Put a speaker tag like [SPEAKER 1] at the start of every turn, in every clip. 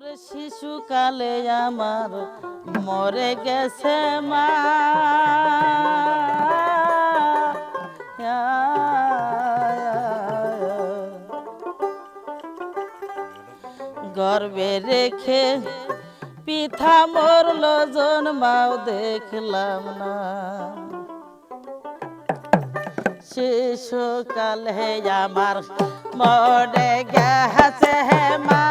[SPEAKER 1] শিশুকালে আমার মরে গেছে মা, গর্বে রেখে পিতা মরল জন্মাও দেখলাম না। শিশুকালে আমার মরে গেছে মা,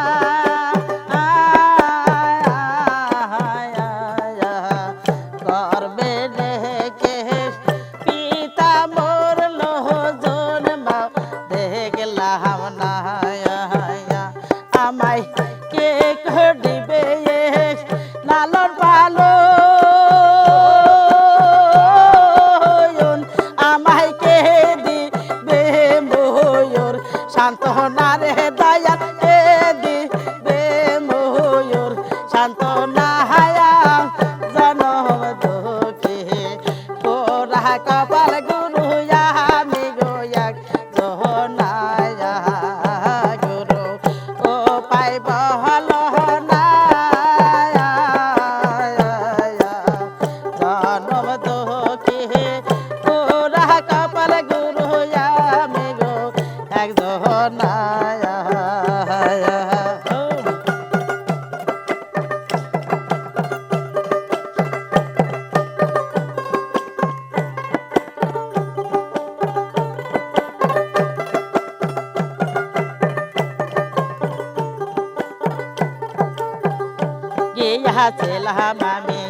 [SPEAKER 1] ছিলাম আমি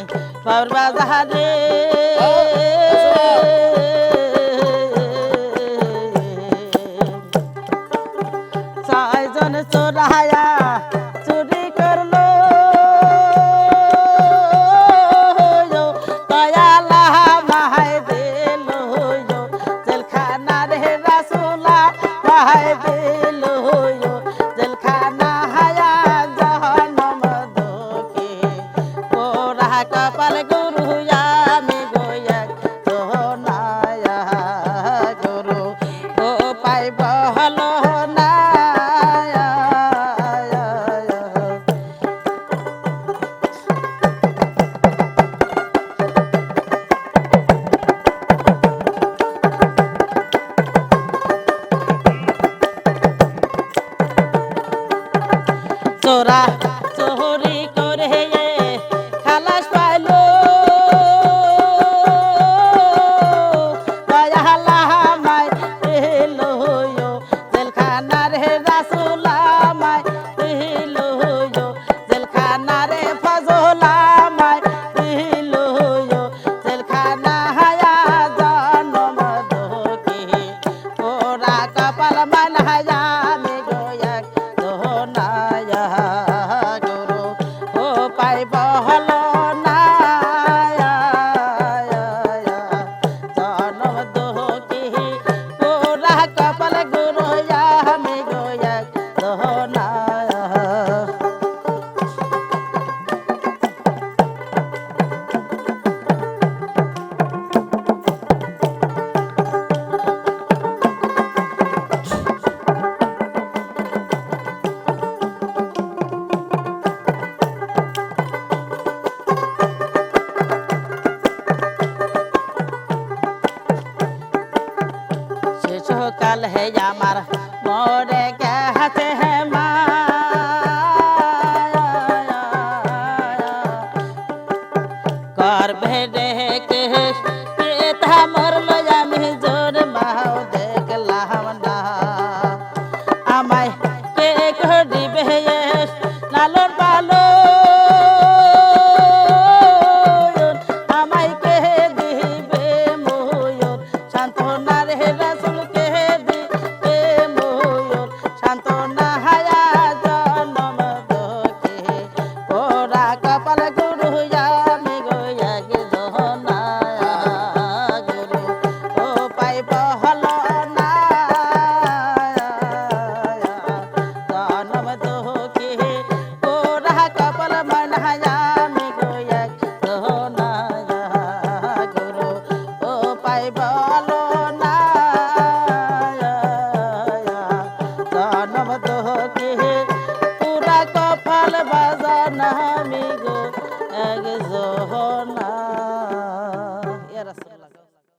[SPEAKER 1] বাজারে, ছয়জন চোরায়া চুরি করলো, দয়ালা মাহাই দিল জেলখানা রে রাসুলা মাহাই দিল জেলখানা হায়া জাহান্নাম দোকে ওরা কপাল গুরু আমি গোয়া জোনায়া গুরু ও পাইব হলো না। চোরা চোরি করে খালাস পাইলো, দয়ালা মাই এলো জেলখানা রে রাসুলা মাই এলো জেলখানা রে ফজলা মাই এলো জেলখানা হায়া জন্ম দোকে ওরা কপাল মান হায়া আমি গোয়া জোনায়া গুরু ও পাইব হলো না। জনম দোকে ওরা কপাল গুরু আমি গোয়া জোনায়া। শিশুকাল হে আমার মরে গেছে মা, গর্ভে রেখে পিতা মরল আমি জন্মাও দেখলাম না। আমায় কে করিবে লালন পালন, আমায় কে দিবে ময়ূর সান্ত্বনা রে রাসূল কে দিবে ময়ূর সান্ত্বনা হায়া জন্ম দোকে ওরা কপাল গুরু আমি গোয়া জোনায়া গুরু ও পাইব হলো না। জন্ম দোকে জহনা